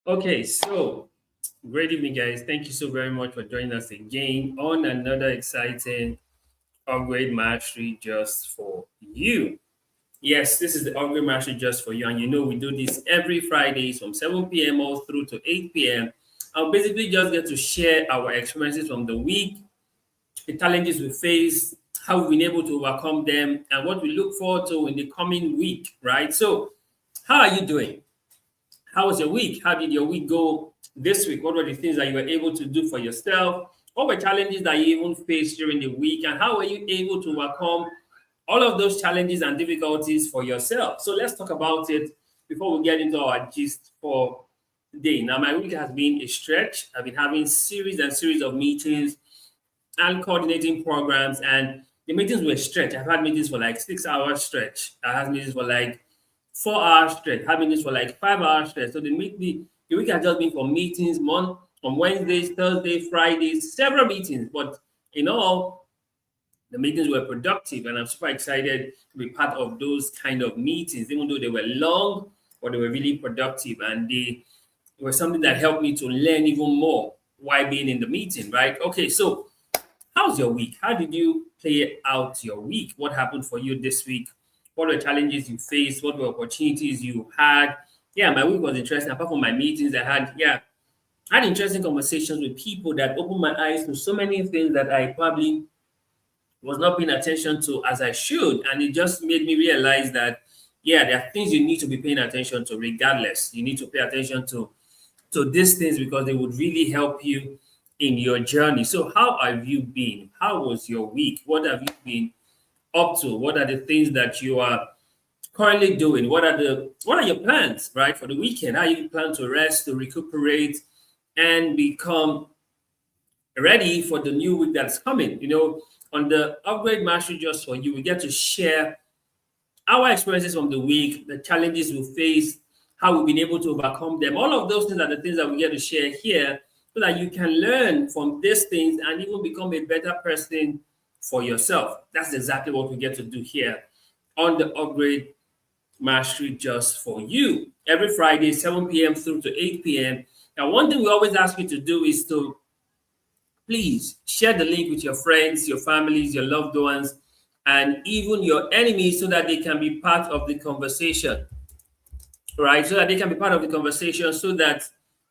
Okay, so great evening, guys. Thank you so very much for joining us again on another exciting Upgrade Mastery just for you. Yes, this is the Upgrade Mastery just for you, and you know we do this every Fridays from 7 p.m. all through to 8 p.m. I'll basically just get to share our experiences from the week, the challenges we face, how we've been able to overcome them, and what we look forward to in the coming week, right? So, how are you doing? How was your week? How did your week go this week? What were the things that you were able to do for yourself? What were challenges that you even faced during the week? And how were you able to overcome all of those challenges and difficulties for yourself? So let's talk about it before we get into our gist for today. Now, my week has been a stretch. I've been having series and series of meetings and coordinating programs, and the meetings were stretch. I've had meetings for like 6 hours stretch. I had meetings for like 4 hours straight, having this for like 5 hours straight. So the week has just been for meetings, month on Wednesdays, Thursdays, Fridays, several meetings. But in all, the meetings were productive, and I'm super excited to be part of those kind of meetings, even though they were long, but they were really productive, and they were something that helped me to learn even more while being in the meeting, right? Okay, so how's your week? How did you play out your week? What happened for you this week? What were challenges you faced? What were opportunities you had? Yeah, my week was interesting. Apart from my meetings, I had interesting conversations with people that opened my eyes to so many things that I probably was not paying attention to as I should. And it just made me realize that, yeah, there are things you need to be paying attention to regardless. You need to pay attention to these things because they would really help you in your journey. So, how have you been? How was your week? What have you been up to? What are the things that you are currently doing? What are your plans, right, for the weekend? How you plan to rest, to recuperate, and become ready for the new week that's coming? On the Upgrade Mastery just for you, we get to share our experiences from the week, the challenges we face, how we've been able to overcome them. All of those things are the things that we get to share here so that you can learn from these things and even become a better person for yourself. That's exactly what we get to do here on the Upgrade Mastery just for you. Every Friday, 7 p.m. through to 8 p.m. Now, one thing we always ask you to do is to please share the link with your friends, your families, your loved ones, and even your enemies so that they can be part of the conversation, right? So that they can be part of the conversation so that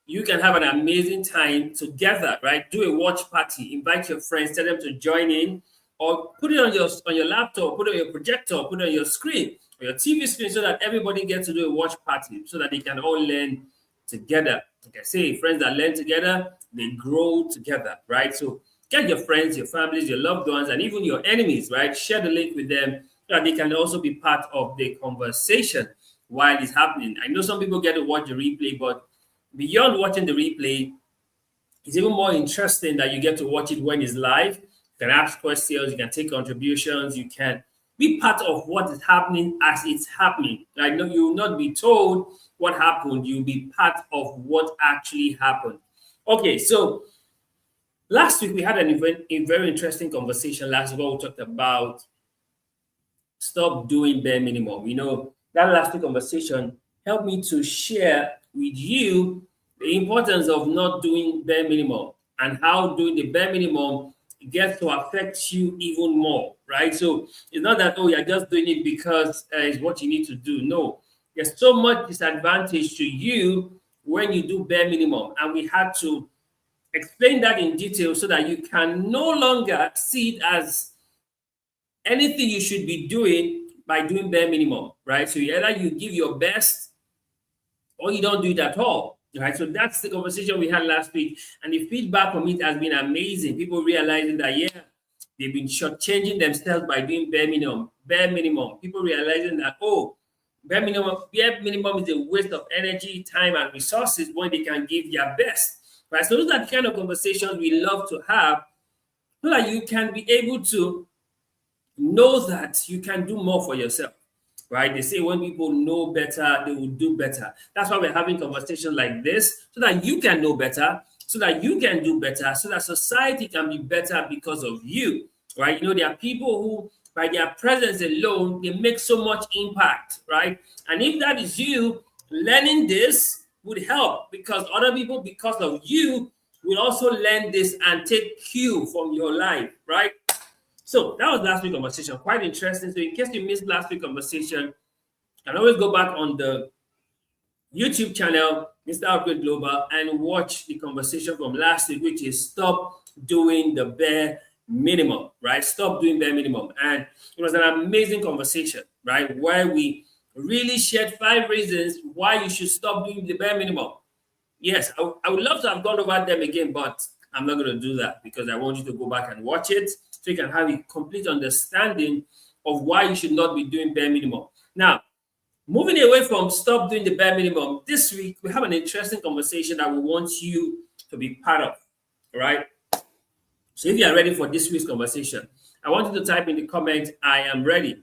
you can have an amazing time together, right? Do a watch party, invite your friends, tell them to join in, or put it on your laptop, put it on your projector, put it on your screen, or your TV screen so that everybody gets to do a watch party so that they can all learn together. Like I say, friends that learn together, they grow together, right? So get your friends, your families, your loved ones, and even your enemies, right? Share the link with them so that they can also be part of the conversation while it's happening. I know some people get to watch the replay, but beyond watching the replay, it's even more interesting that you get to watch it when it's live. You can ask questions, you can take contributions, you can be part of what is happening as it's happening. I know you will not be told what happened, you'll be part of what actually happened. Okay, so last week we had a very interesting conversation. Last week we talked about stop doing bare minimum. That last week conversation helped me to share with you the importance of not doing bare minimum and how doing the bare minimum gets to affect you even more, right? So it's not that, oh, you're just doing it because it's what you need to do. No, there's so much disadvantage to you when you do bare minimum. And we had to explain that in detail so that you can no longer see it as anything you should be doing by doing bare minimum, right? So either you give your best or you don't do it at all, right? So that's the conversation we had last week. And the feedback from it has been amazing. People realizing that, yeah, they've been shortchanging themselves by doing bare minimum. Bare minimum. People realizing that, oh, bare minimum is a waste of energy, time, and resources when they can give their best, right? So those are the kind of conversations we love to have so that you can be able to know that you can do more for yourself, right? They say when people know better, they will do better. That's why we're having conversations like this so that you can know better, so that you can do better, so that society can be better because of you, right? There are people who, by their presence alone, they make so much impact, right? And if that is you learning this, would help, because other people, because of you, will also learn this and take cue from your life, right? So that was last week's conversation. Quite interesting. So in case you missed last week's conversation, you can always go back on the YouTube channel, Mr. Upgrade Global, and watch the conversation from last week, which is stop doing the bare minimum, right? Stop doing bare minimum. And it was an amazing conversation, right? Where we really shared 5 reasons why you should stop doing the bare minimum. Yes, I would love to have gone over them again, but I'm not going to do that because I want you to go back and watch it so you can have a complete understanding of why you should not be doing bare minimum. Now, moving away from stop doing the bare minimum, this week we have an interesting conversation that we want you to be part of, right? So if you are ready for this week's conversation, I want you to type in the comment, I am ready.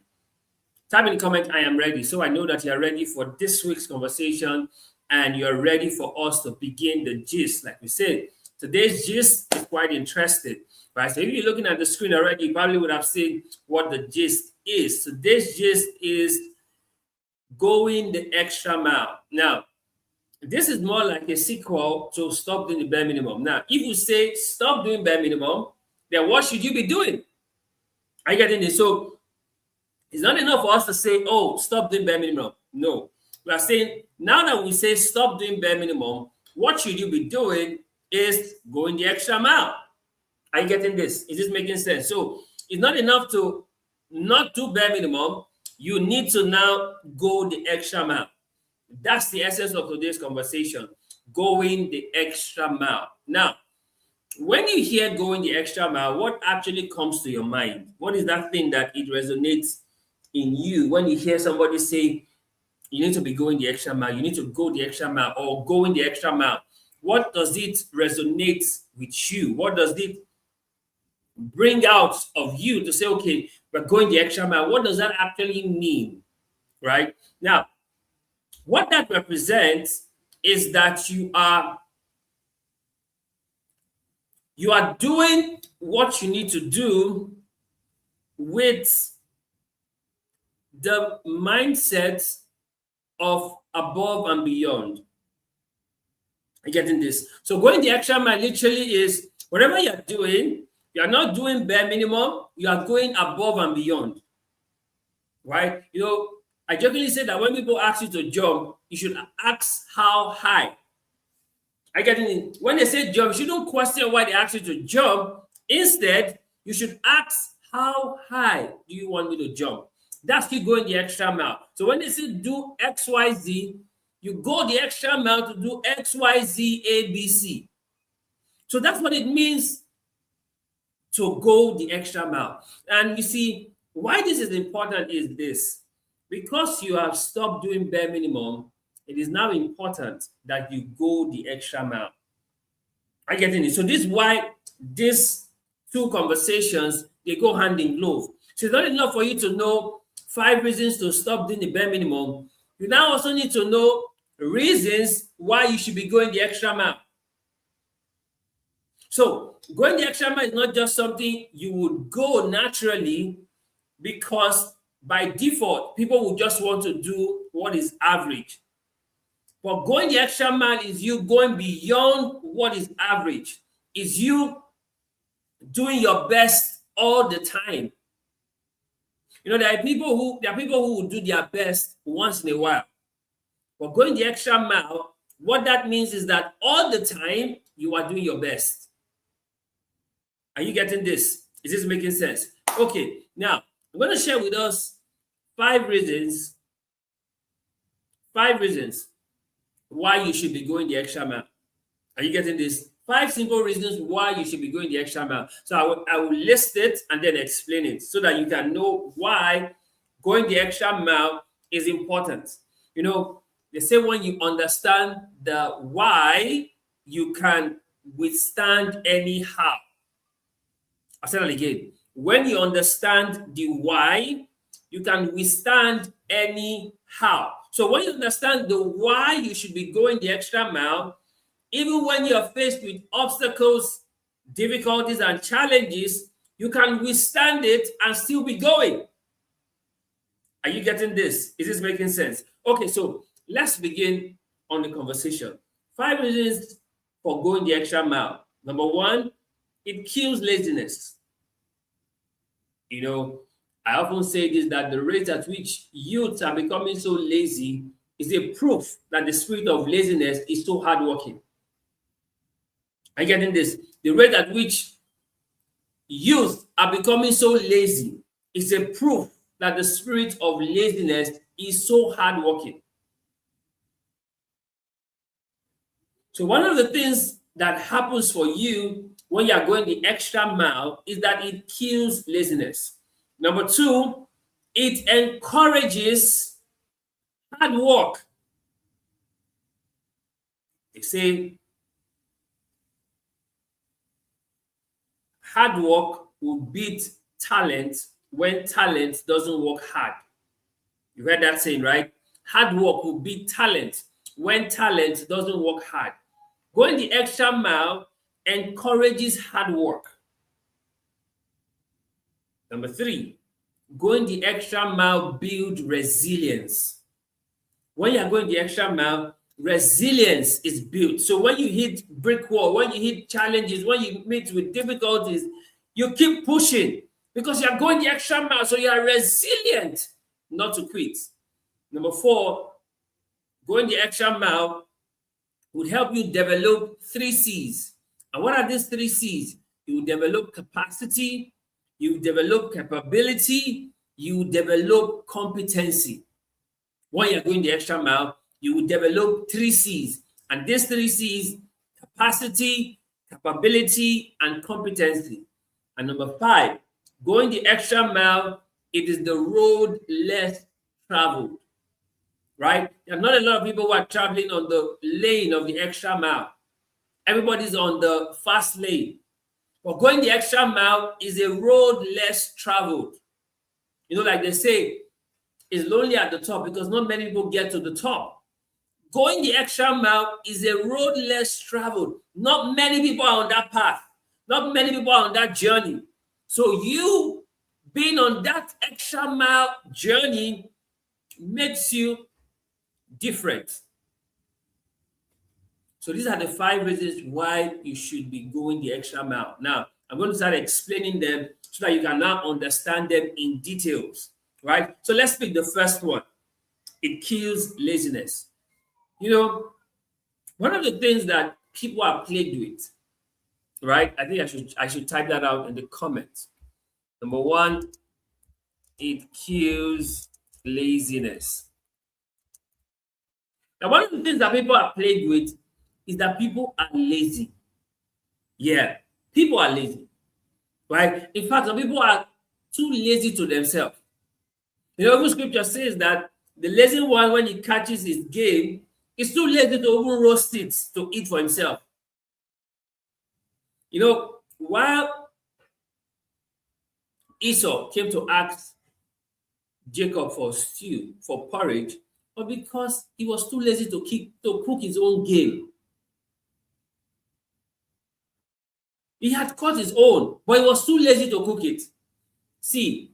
Type in the comment, I am ready, so I know that you are ready for this week's conversation and you're ready for us to begin the gist. Like we said, today's gist is quite interesting, right? So if you're looking at the screen already, you probably would have seen what the gist is. Today's gist is going the extra mile. Now, this is more like a sequel to stop doing the bare minimum. Now, if you say stop doing bare minimum, then what should you be doing? Are you getting this? So it's not enough for us to say, oh, stop doing bare minimum. No. We are saying, now that we say stop doing bare minimum, what should you be doing is going the extra mile. Are you getting this? Is this making sense? So it's not enough to not do bare minimum. You need to now go the extra mile. That's the essence of today's conversation, going the extra mile. Now, when you hear going the extra mile, what actually comes to your mind? What is that thing that it resonates in you when you hear somebody say, you need to be going the extra mile, you need to go the extra mile, or going the extra mile? What does it resonate with you? What does it bring out of you to say, okay, we're going the extra mile? What does that actually mean, right? Now, what that represents is that you are doing what you need to do with the mindset of above and beyond. Are you getting this? So going the extra mile literally is whatever you're doing, you're not doing bare minimum, you are going above and beyond, right? You know, I jokingly say that when people ask you to jump, you should ask how high. I get it. When they say jump, you shouldn't question why they ask you to jump. Instead, you should ask, how high do you want me to jump? That's you going the extra mile. So when they say do X, Y, Z, you go the extra mile to do X, Y, Z, A, B, C. So that's what it means to go the extra mile. And you see, why this is important is this. Because you have stopped doing bare minimum, it is now important that you go the extra mile. I get it. So this is why these 2 conversations, they go hand in glove. So it's not enough for you to know 5 reasons to stop doing the bare minimum. You now also need to know reasons why you should be going the extra mile. So going the extra mile is not just something you would go naturally, because by default, people will just want to do what is average. But going the extra mile is you going beyond what is average. Is you doing your best all the time. You know, there are people who will do their best once in a while. But going the extra mile, what that means is that all the time you are doing your best. Are you getting this? Is this making sense? Okay, now I'm going to share with us 5 reasons why you should be going the extra mile. Are you getting this? 5 simple reasons why you should be going the extra mile. So I will list it and then explain it so that you can know why going the extra mile is important. You know, they say when you understand the why, you can withstand any how. I'll say that again. When you understand the why, you can withstand any how. So when you understand the why you should be going the extra mile, even when you're faced with obstacles, difficulties, and challenges, you can withstand it and still be going. Are you getting this? Is this making sense? Okay, so let's begin on the conversation. 5 reasons for going the extra mile. Number one, it kills laziness. You know, I often say this, that the rate at which youths are becoming so lazy is a proof that the spirit of laziness is so hardworking. Are you getting this? The rate at which youth are becoming so lazy is a proof that the spirit of laziness is so hardworking. So one of the things that happens for you when you are going the extra mile is that it kills laziness. Number two, it encourages hard work. They say hard work will beat talent when talent doesn't work hard. You heard that saying, right? Hard work will beat talent when talent doesn't work hard. Going the extra mile encourages hard work. Number three, going the extra mile builds resilience. When you're going the extra mile, resilience is built. So when you hit brick wall, when you hit challenges, when you meet with difficulties, you keep pushing because you're going the extra mile. So you're resilient not to quit. Number four, going the extra mile would help you develop 3 C's. And what are these 3 C's? You develop capacity, you develop capability, you develop competency. When you're going the extra mile, you will develop 3 C's. And these 3 C's, capacity, capability, and competency. And number 5, going the extra mile, it is the road less traveled. Right? There are not a lot of people who are traveling on the lane of the extra mile. Everybody's on the fast lane. But going the extra mile is a road less traveled. You know, like they say, it's lonely at the top because not many people get to the top. Going the extra mile is a road less traveled. Not many people are on that path. Not many people are on that journey. So you being on that extra mile journey makes you different. So these are the 5 reasons why you should be going the extra mile. Now, I'm going to start explaining them so that you can now understand them in details, right? So let's pick the first one. It kills laziness. You know, one of the things that people are plagued with, right? I think I should type that out in the comments. Number 1, it kills laziness. Now, one of the things that people are plagued with is that people are lazy. Yeah, people are lazy, right? In fact, some people are too lazy to themselves. You know, even scripture says that the lazy one, when he catches his game, is too lazy to even roast it to eat for himself. You know, while Esau came to ask Jacob for stew, for porridge, but because he was too lazy to cook his own game. He had caught his own, but he was too lazy to cook it. See,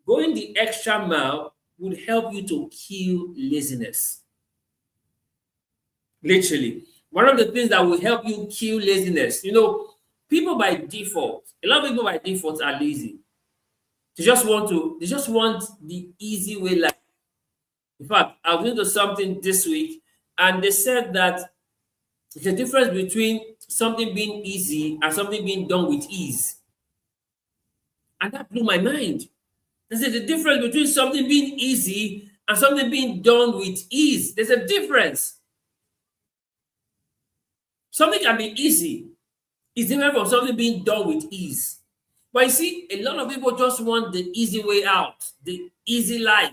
going the extra mile would help you to kill laziness. Literally. One of the things that will help you kill laziness, you know, people by default, a lot of people by default are lazy. They just want the easy way life. In fact, I was into something this week, and they said that there's a difference between something being easy and something being done with ease. And that blew my mind. There's a difference between something being easy and something being done with ease. There's a difference. Something can be easy. It's different from something being done with ease. But you see, a lot of people just want the easy way out, the easy life.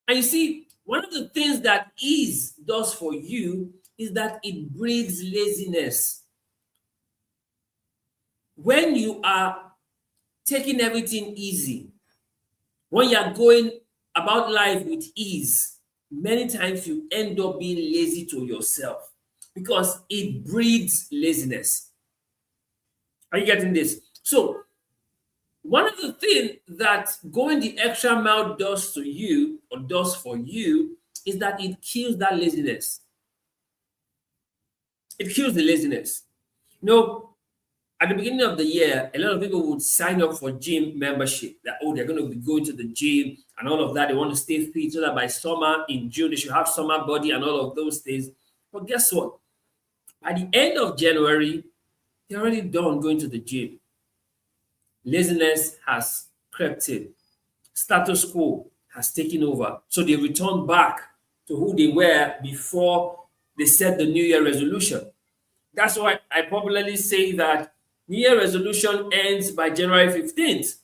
And you see, one of the things that ease does for you is that it breeds laziness. When you are taking everything easy, when you are going about life with ease, many times you end up being lazy to yourself because it breeds laziness. Are you getting this? So, one of the things that going the extra mile does to you or does for you is that it kills that laziness. It kills the laziness. You know, at the beginning of the year, a lot of people would sign up for gym membership. That, oh, they're going to be going to the gym and all of that. They want to stay fit so that by summer in June they should have summer body and all of those things. But guess what? By the end of January, they're already done going to the gym. Laziness has crept in. Status quo has taken over. So they return back to who they were before they set the New Year resolution. That's why I popularly say that New Year resolution ends by January 15th.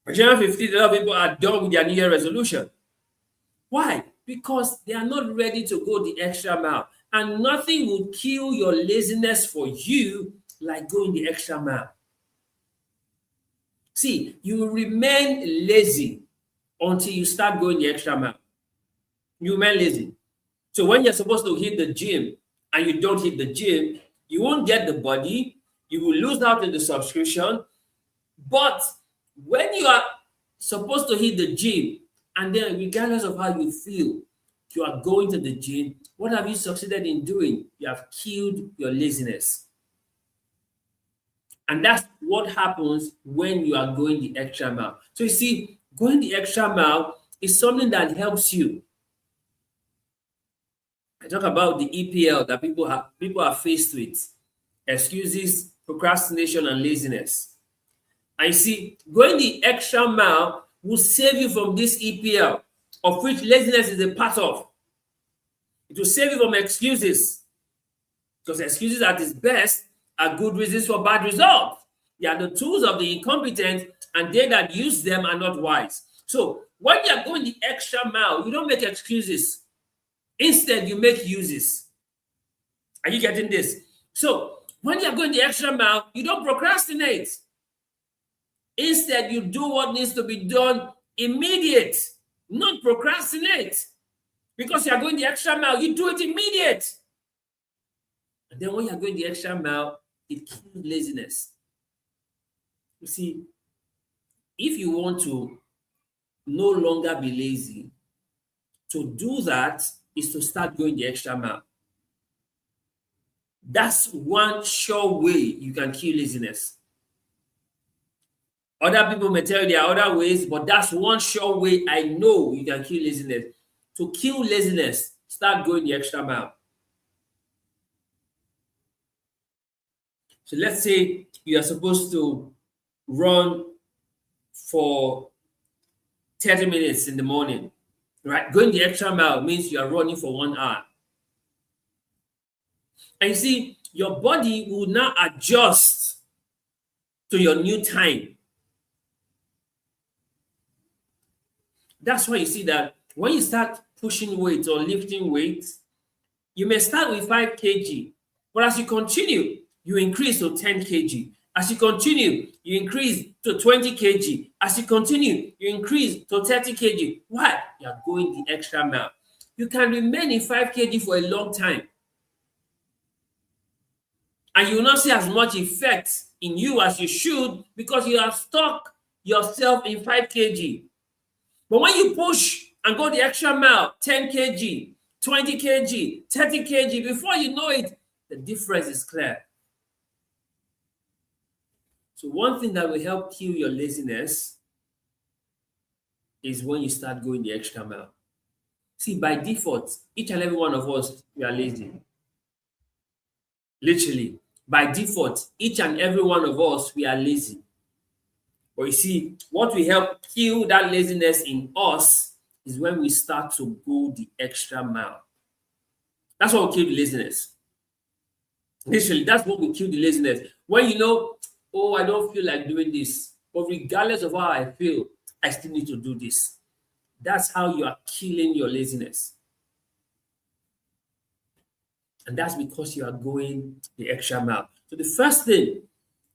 By January 15th, a lot of people are done with their New Year resolution. Why? Because they are not ready to go the extra mile. And nothing will kill your laziness for you like going the extra mile. See, you will remain lazy until you start going the extra mile. You remain lazy. So when you're supposed to hit the gym and you don't hit the gym, you won't get the body, you will lose out in the subscription. But when you are supposed to hit the gym, and then regardless of how you feel, you are going to the gym, what have you succeeded in doing? You have killed your laziness. And that's what happens when you are going the extra mile. So you see, going the extra mile is something that helps you. I talk about the EPL that people are faced with: excuses, procrastination, and laziness. And you see, going the extra mile will save you from this EPL, of which laziness is a part of. It will save you from excuses, because excuses at its best are good reasons for bad results. They are the tools of the incompetent, and they that use them are not wise. So when you are going the extra mile, you don't make excuses. Instead, you make uses. Are you getting this? So when you're going the extra mile, you don't procrastinate. Instead, you do what needs to be done immediate, not procrastinate. Because you're going the extra mile, you do it immediate. And then when you're going the extra mile, it kills laziness. You see, if you want to no longer be lazy, to do that is to start going the extra mile. That's one sure way you can kill laziness. Other people may tell you there are other ways, but that's one sure way I know you can kill laziness. To kill laziness, start going the extra mile. So let's say you are supposed to run for 30 minutes in the morning, right? Going the extra mile means you are running for 1 hour. And you see, your body will now adjust to your new time. That's why you see that when you start pushing weight or lifting weights, you may start with 5 kg, but as you continue, you increase to 10 kg. As you continue, you increase to 20 kg. As you continue, you increase to 30 kg. Why? You are going the extra mile. You can remain in 5 kg for a long time, and you will not see as much effect in you as you should, because you have stuck yourself in 5 kg. But when you push and go the extra mile, 10 kg, 20 kg, 30 kg, before you know it, the difference is clear. So one thing that will help kill your laziness is when you start going the extra mile. See, by default, each and every one of us, we are lazy. Literally, by default, each and every one of us, we are lazy. But you see, what will help kill that laziness in us is when we start to go the extra mile. That's what will kill the laziness. Literally, that's what will kill the laziness. When you know, oh, I don't feel like doing this, but regardless of how I feel, I still need to do this. That's how you are killing your laziness. And that's because you are going the extra mile. So the first thing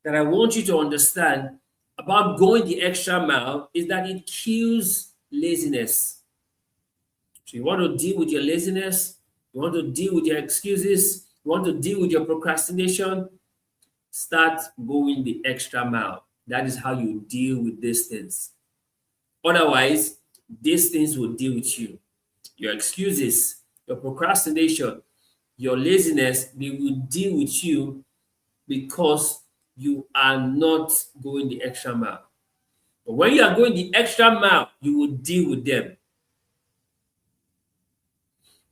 that I want you to understand about going the extra mile is that it kills laziness. So you want to deal with your laziness, you want to deal with your excuses, you want to deal with your procrastination, start going the extra mile. That is how you deal with these things. Otherwise, these things will deal with you. Your excuses, your procrastination, your laziness, they will deal with you because you are not going the extra mile. But when you are going the extra mile, you will deal with them.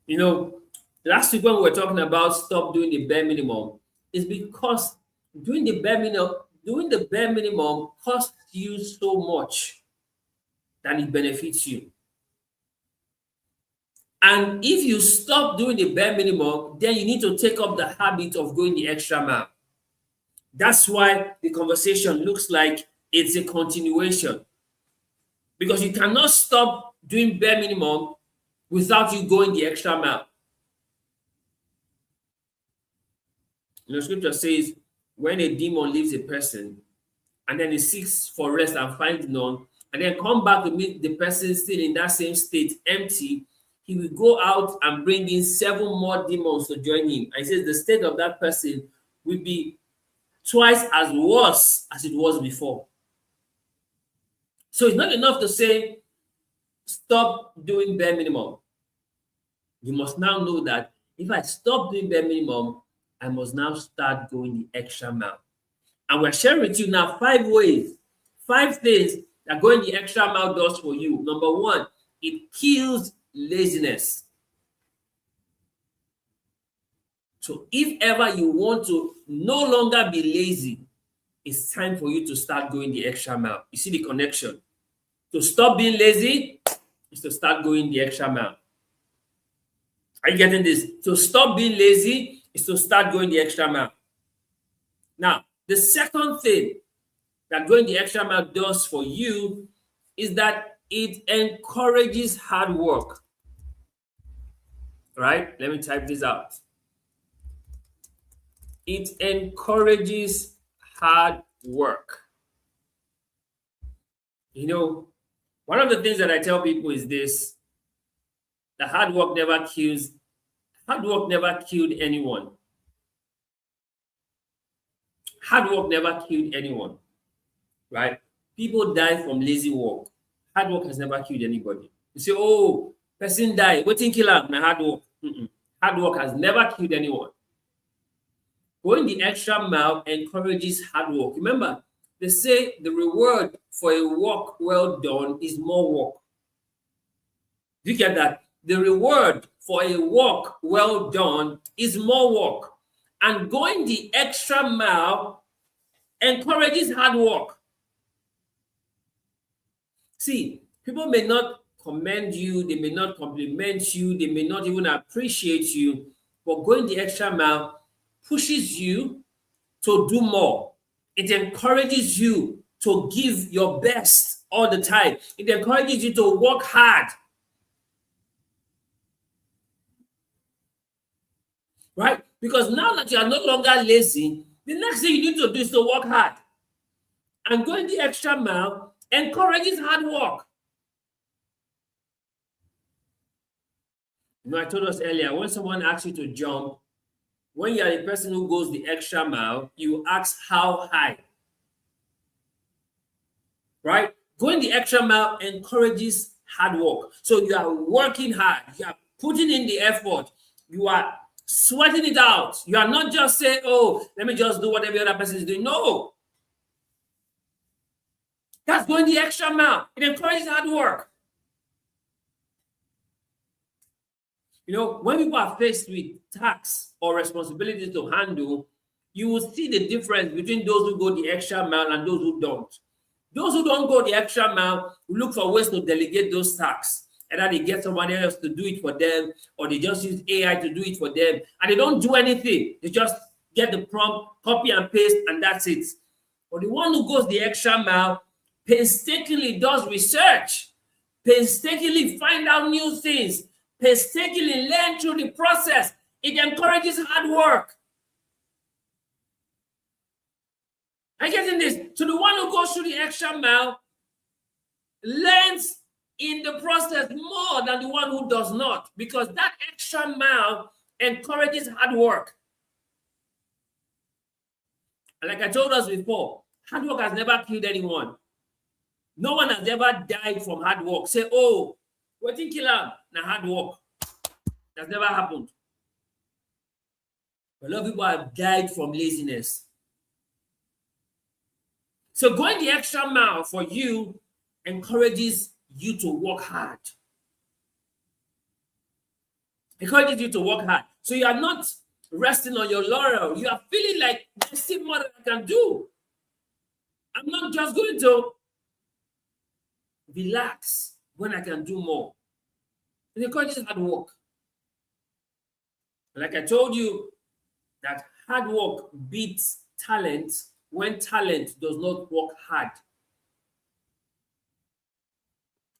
You know, last week when we were talking about stop doing the bare minimum, it's because doing the bare minimum costs you so much than it benefits you. And if you stop doing the bare minimum, then you need to take up the habit of going the extra mile. That's why the conversation looks like it's a continuation. Because you cannot stop doing bare minimum without you going the extra mile. You know, scripture says, when a demon leaves a person and then he seeks for rest and finds none, and then come back to meet the person still in that same state, empty, he will go out and bring in 7 more demons to join him. And he says the state of that person will be twice as worse as it was before. So it's not enough to say, stop doing bare minimum. You must now know that if I stop doing bare minimum, I must now start going the extra mile. And we're sharing with you now 5 ways, 5 things that going the extra mile does for you. Number 1, it kills laziness. So if ever you want to no longer be lazy, it's time for you to start going the extra mile. You see the connection? To stop being lazy is to start going the extra mile. Are you getting this? To stop being lazy is to start going the extra mile. Now, the second thing that going the extra mile does for you is that it encourages hard work. Right? Let me type this out. It encourages hard work. You know, one of the things that I tell people is this: that hard work never killed anyone. Hard work never killed anyone, right? People die from lazy work. Hard work has never killed anybody. You say, oh, person die, wetin kill am na hard work. Hard work has never killed anyone. Going the extra mile encourages hard work. Remember, they say the reward for a work well done is more work. You get that? The reward for a work well done is more work. And going the extra mile encourages hard work. See, people may not commend you, they may not compliment you, they may not even appreciate you, but going the extra mile pushes you to do more. It encourages you to give your best all the time. It encourages you to work hard. Right? Because now that you are no longer lazy, the next thing you need to do is to work hard. And going the extra mile encourages hard work. You know, I told us earlier, when someone asks you to jump, when you are the person who goes the extra mile, you ask how high. Right? Going the extra mile encourages hard work. So you are working hard, you are putting in the effort, you are sweating it out. You are not just saying, oh, let me just do what every other person is doing. No. That's going the extra mile. It encourages hard work. You know, when people are faced with tasks or responsibilities to handle, you will see the difference between those who go the extra mile and those who don't. Those who don't go the extra mile look for ways to delegate those tasks. Either they get somebody else to do it for them, or they just use AI to do it for them, and they don't do anything. They just get the prompt, copy and paste, and that's it. But the one who goes the extra mile painstakingly does research, painstakingly find out new things, painstakingly learn through the process. It encourages hard work. I get in this. So the one who goes through the extra mile learns in the process more than the one who does not, because that extra mile encourages hard work. And like I told us before, hard work has never killed anyone. No one has ever died from hard work. Say, oh, wetin kill am na hard work. That's never happened. A lot of people have died from laziness. So going the extra mile for you encourages you to work hard. Encourages you to work hard. So you are not resting on your laurel. You are feeling like there's still more that I can do. I'm not just going to relax when I can do more. It encourages hard work. Like I told you, that hard work beats talent when talent does not work hard.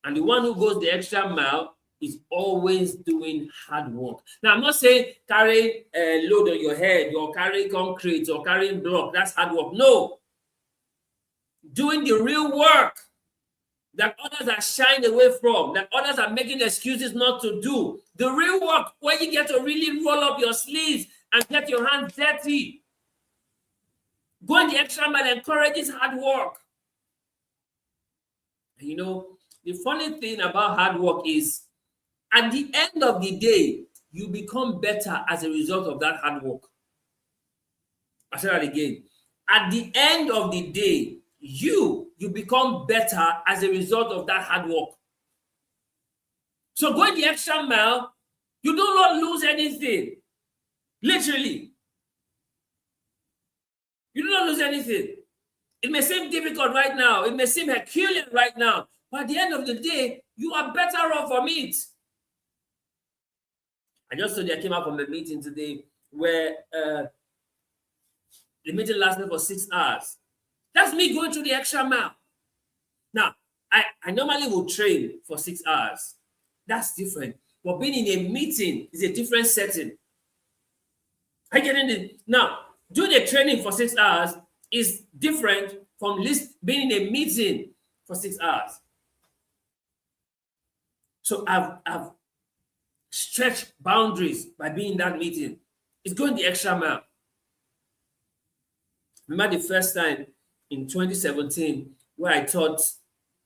And the one who goes the extra mile is always doing hard work. Now, I'm not saying carrying a load on your head or carrying concrete or carrying block. That's hard work. No. Doing the real work that others are shying away from, that others are making excuses not to do. The real work where you get to really roll up your sleeves and get your hands dirty. Going the extra mile encourages hard work. And you know, the funny thing about hard work is at the end of the day, you become better as a result of that hard work. I say that again. At the end of the day, you become better as a result of that hard work. So going the extra mile, you do not lose anything. Literally. You do not lose anything. It may seem difficult right now. It may seem Herculean right now. But at the end of the day, you are better off from it. I just told you I came out from a meeting today where the meeting lasted for 6 hours. That's me going through the extra mile. Now, I normally will train for 6 hours. That's different. But being in a meeting is a different setting. I get in it. Now, doing a training for 6 hours is different from being in a meeting for 6 hours. So I've stretched boundaries by being in that meeting. It's going the extra mile. Remember the first time in 2017 where I taught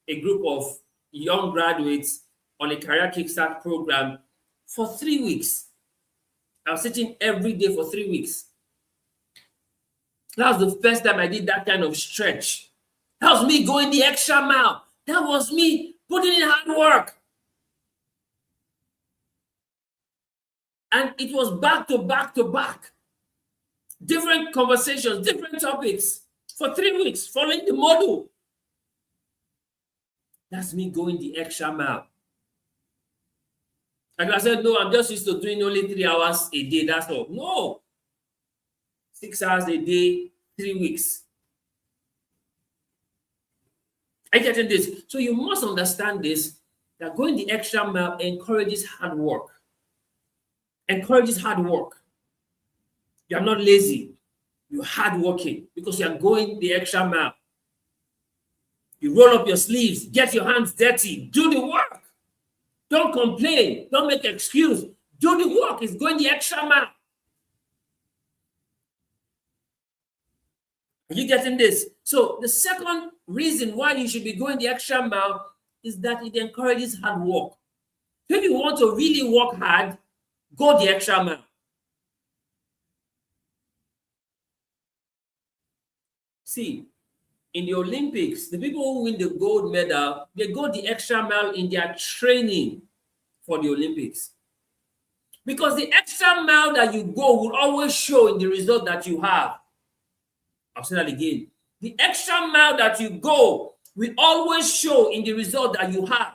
a group of young graduates on a career kickstart program for 3 weeks. I was sitting every day for 3 weeks. That was the first time I did that kind of stretch. That was me going the extra mile. That was me putting in hard work. And it was back to back to back. Different conversations, different topics for 3 weeks, following the model. That's me going the extra mile. And I said, no, I'm just used to doing only 3 hours a day. That's all. No. 6 hours a day, 3 weeks. I get in this. So you must understand this, that going the extra mile encourages hard work. Encourages hard work. You are not lazy. You're hardworking because you are going the extra mile. You roll up your sleeves, get your hands dirty, do the work. Don't complain. Don't make excuse. Do the work. It's going the extra mile. Are you getting this? So the second reason why you should be going the extra mile is that it encourages hard work. If you want to really work hard, go the extra mile. See, in the Olympics, the people who win the gold medal, they go the extra mile in their training for the Olympics. Because the extra mile that you go will always show in the result that you have. I'll say that again. The extra mile that you go will always show in the result that you have.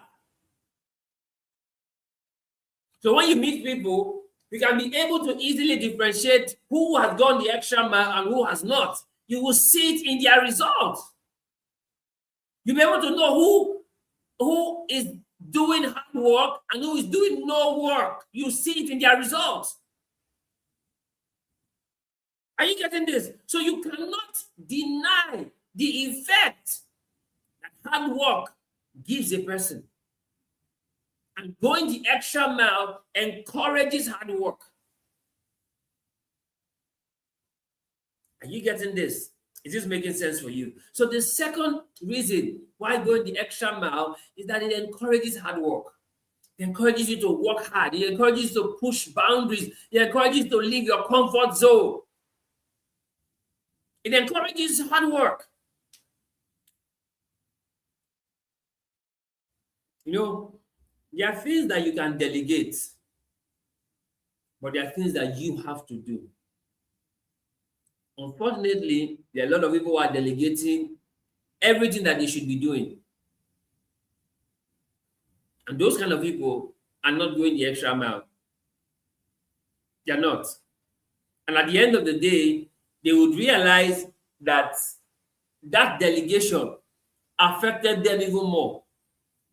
So when you meet people, you can be able to easily differentiate who has gone the extra mile and who has not. You will see it in their results. You'll be able to know who is doing hard work and who is doing no work. You see it in their results. Are you getting this? So you cannot deny the effect that hard work gives a person. And going the extra mile encourages hard work. Are you getting this? Is this making sense for you? So the second reason why going the extra mile is that it encourages hard work. It encourages you to work hard. It encourages you to push boundaries. It encourages you to leave your comfort zone. It encourages hard work. You know, there are things that you can delegate, but there are things that you have to do. Unfortunately, there are a lot of people who are delegating everything that they should be doing. And those kind of people are not going the extra mile. They are not. And at the end of the day, they would realize that that delegation affected them even more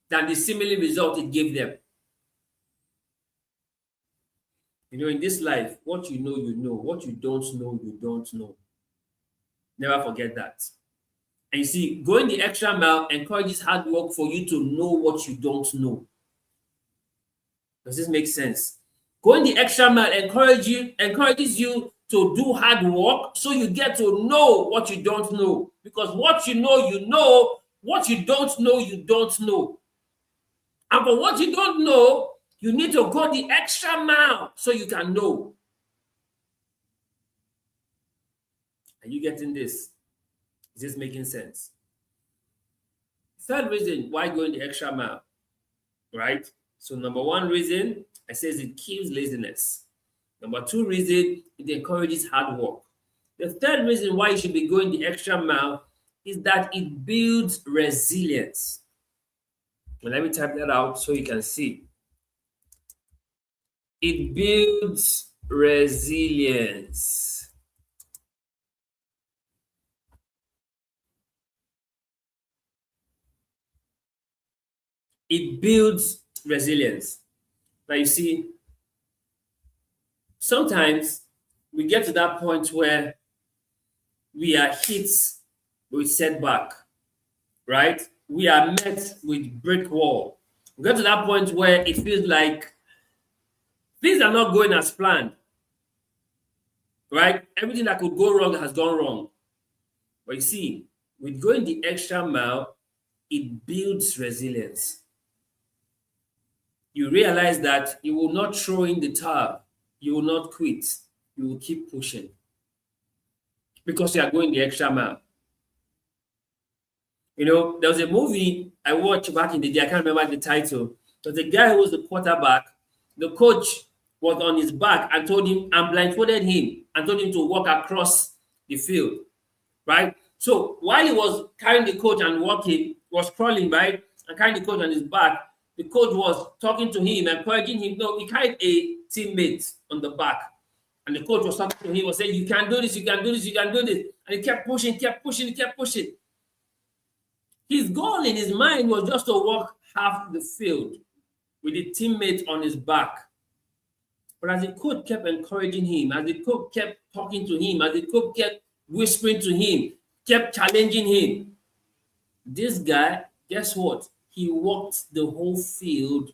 than the similar result it gave them. You know, in this life, what you know, you know. What you don't know, you don't know. Never forget that. And you see, going the extra mile encourages hard work for you to know what you don't know. Does this make sense? Going the extra mile encourages you to do hard work so you get to know what you don't know. Because what you know, you know. What you don't know, you don't know. And for what you don't know, you need to go the extra mile so you can know. Are you getting this? Is this making sense? Third reason why going the extra mile, right? So number one reason, I says it kills laziness. Number two reason, it encourages hard work. The third reason why you should be going the extra mile is that it builds resilience. Well, let me type that out so you can see. It builds resilience. It builds resilience. Now, you see, sometimes we get to that point where we are hit with setback, right? We are met with brick wall. We get to that point where it feels like things are not going as planned, right? Everything that could go wrong has gone wrong. But you see, with going the extra mile, it builds resilience. You realize that you will not throw in the towel. You will not quit. You will keep pushing because you are going the extra mile. You know, there was a movie I watched back in the day. I can't remember the title. There was a guy who was the quarterback. The coach was on his back and told him and blindfolded him and told him to walk across the field, right? So while he was carrying the coach and walking, was crawling, right, and carrying the coach on his back, the coach was talking to him, encouraging him. No, he carried a teammate on the back. And the coach was talking to him, was saying, you can do this, you can do this, you can do this. And he kept pushing, kept pushing, kept pushing. His goal in his mind was just to walk half the field with the teammate on his back. But as the coach kept encouraging him, as the coach kept talking to him, as the coach kept whispering to him, kept challenging him, this guy, guess what? He walked the whole field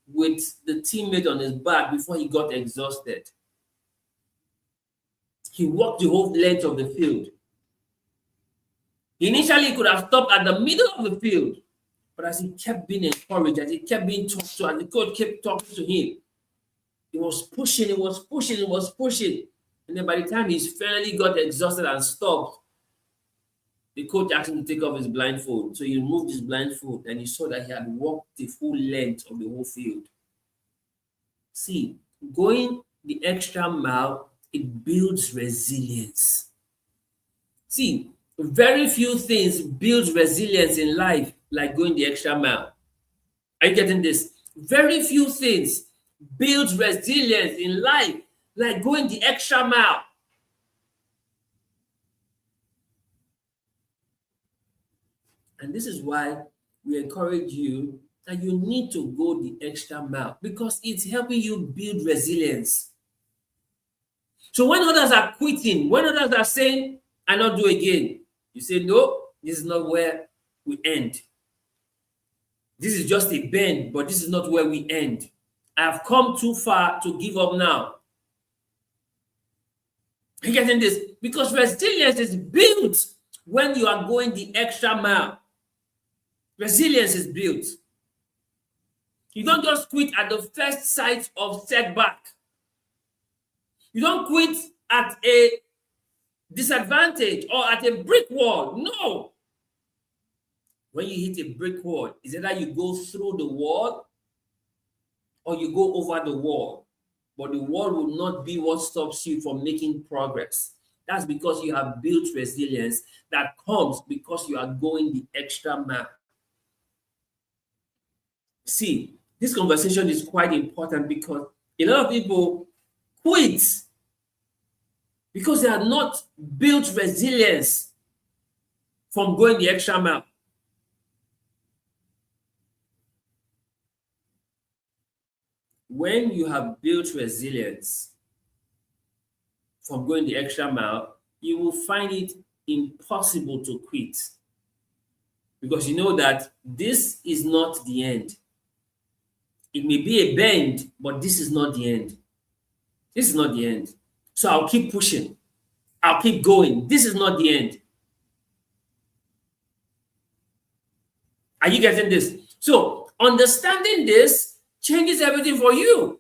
with the teammate on his back before he got exhausted. He walked the whole length of the field. Initially, he could have stopped at the middle of the field, but as he kept being encouraged, as he kept being talked to, as the coach kept talking to him, he was pushing, he was pushing, he was pushing. And then by the time he finally got exhausted and stopped, the coach asked him to take off his blindfold. So he removed his blindfold and he saw that he had walked the full length of the whole field. See, going the extra mile, it builds resilience. See, very few things build resilience in life like going the extra mile. Are you getting this? Very few things build resilience in life like going the extra mile. And this is why we encourage you that you need to go the extra mile because it's helping you build resilience. So when others are quitting, when others are saying, "I not do again," you say, "No, this is not where we end. This is just a bend, but this is not where we end. I have come too far to give up now." Are you getting this? Because resilience is built when you are going the extra mile. Resilience is built. You don't just quit at the first sight of setback. You don't quit at a disadvantage or at a brick wall. No. When you hit a brick wall, is either you go through the wall or you go over the wall. But the wall will not be what stops you from making progress. That's because you have built resilience that comes because you are going the extra mile. See, this conversation is quite important because a lot of people quit because they are not built resilience from going the extra mile. When you have built resilience from going the extra mile, you will find it impossible to quit because you know that this is not the end. It may be a bend, but this is not the end. This is not the end. So I'll keep pushing. I'll keep going. This is not the end. Are you getting this? So understanding this changes everything for you.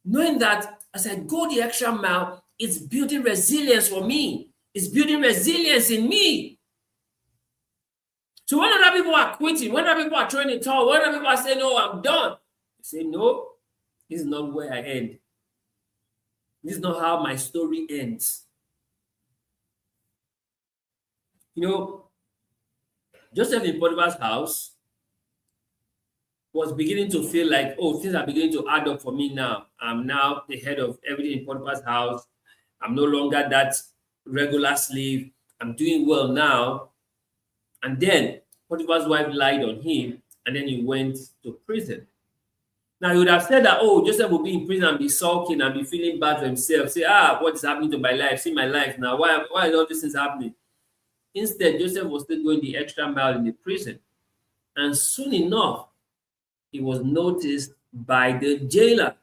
Knowing that as I go the extra mile, it's building resilience for me. It's building resilience in me. So when other people are quitting, when other people are throwing the towel, when other people are saying, "No, I'm done," you say, "No, this is not where I end. This is not how my story ends." You know, Joseph in Potiphar's house was beginning to feel like, oh, things are beginning to add up for me now. I'm now the head of everything in Potiphar's house. I'm no longer that regular slave. I'm doing well now. And then Potiphar's wife lied on him, and then he went to prison. Now, he would have said that, oh, Joseph will be in prison and be sulking and be feeling bad for himself. Say, what is happening to my life? See my life now. Why are all these things happening? Instead, Joseph was still going the extra mile in the prison. And soon enough, he was noticed by the jailer.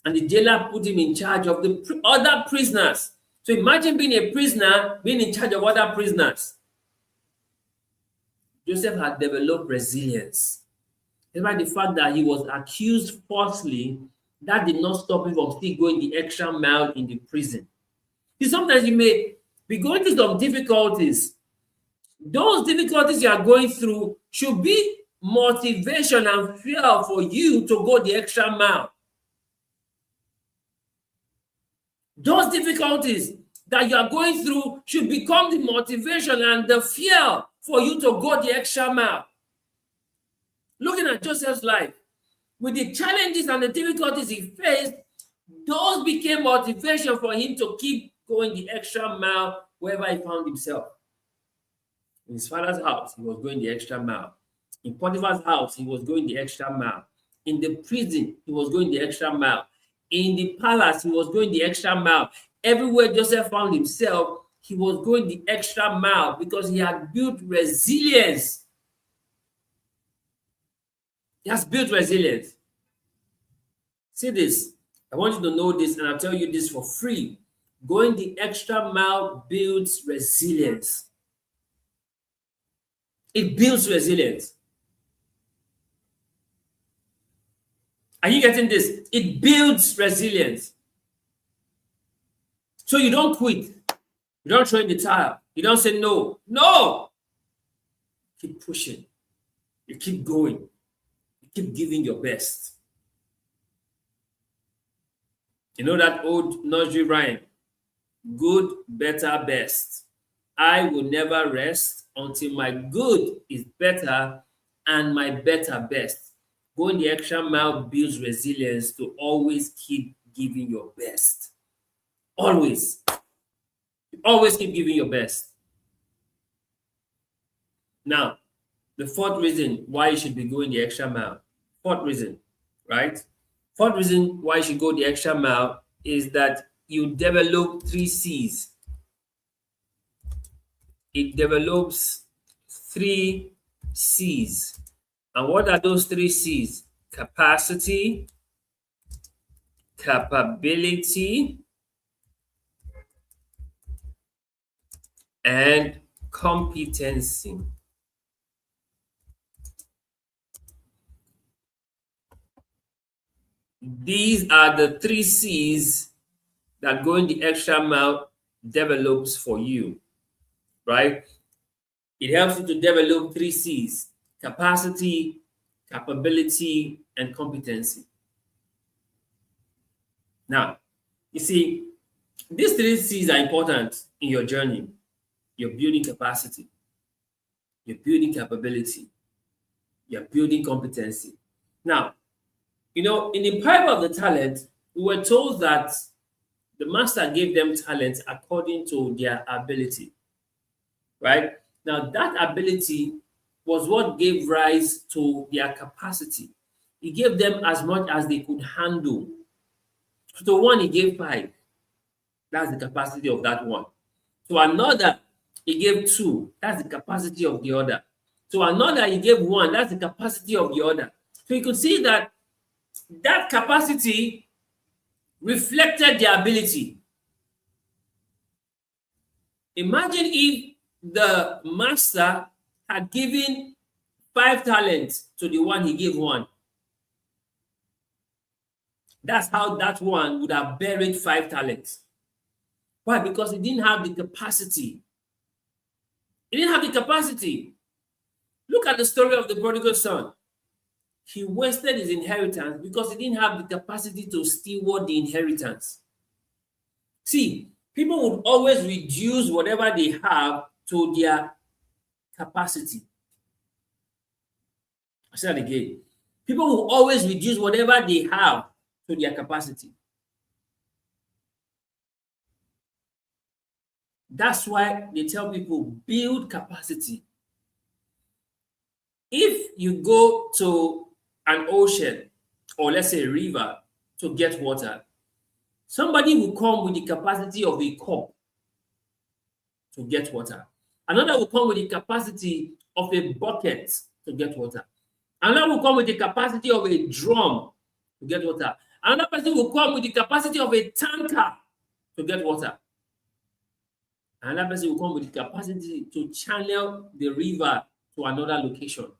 And the jailer put him in charge of the other prisoners. So imagine being a prisoner, being in charge of other prisoners. Joseph had developed resilience. Despite the fact that he was accused falsely, that did not stop him from still going the extra mile in the prison. See, sometimes you may be going through some difficulties. Those difficulties you are going through should be motivation and fuel for you to go the extra mile. Those difficulties that you are going through should become the motivation and the fuel for you to go the extra mile. Looking at Joseph's life, with the challenges and the difficulties he faced, those became motivation for him to keep going the extra mile wherever he found himself. In his father's house, he was going the extra mile. In Potiphar's house, he was going the extra mile. In the prison, he was going the extra mile. In the palace, he was going the extra mile. Everywhere Joseph found himself, he was going the extra mile because he had built resilience. He has built resilience. See this. I want you to know this, and I'll tell you this for free. Going the extra mile builds resilience. It builds resilience. Are you getting this? It builds resilience. So you don't quit. You don't throw in the towel. You don't say no. No! Keep pushing. You keep going. You keep giving your best. You know that old nursery rhyme? Good, better, best. I will never rest until my good is better and my better best. Going the extra mile builds resilience to always keep giving your best. Always. Always keep giving your best. Now, the fourth reason why you should be going the extra mile. Fourth reason, right? Fourth reason why you should go the extra mile is that you develop 3 C's. It develops 3 C's. And what are those 3 C's? Capacity, capability, and competency. These are the 3 C's that going the extra mile develops for you, right? It helps you to develop 3 C's: capacity, capability, and competency. Now, you see, these 3 C's are important in your journey. You're building capacity, you're building capability, you're building competency. Now, in the parable of the talent, we were told that the master gave them talents according to their ability, right? Now, that ability was what gave rise to their capacity. He gave them as much as they could handle. To one, he gave 5. That's the capacity of that one. To another, he gave 2. That's the capacity of the other. To another, he gave 1. That's the capacity of the other. So you could see that capacity reflected their ability. Imagine if the master had given 5 talents to the one he gave 1. That's how that one would have buried 5 talents. Why? Because he didn't have the capacity. He didn't have the capacity. Look at the story of the prodigal son. He wasted his inheritance because he didn't have the capacity to steward the inheritance. See, people would always reduce whatever they have to their capacity. I said that again. People will always reduce whatever they have to their capacity. That's why they tell people build capacity. If you go to an ocean or let's say a river to get water, somebody will come with the capacity of a cup to get water. Another will come with the capacity of a bucket to get water. Another will come with the capacity of a drum to get water. Another person will come with the capacity of a tanker to get water. Another person will come with the capacity to channel the river to another location. So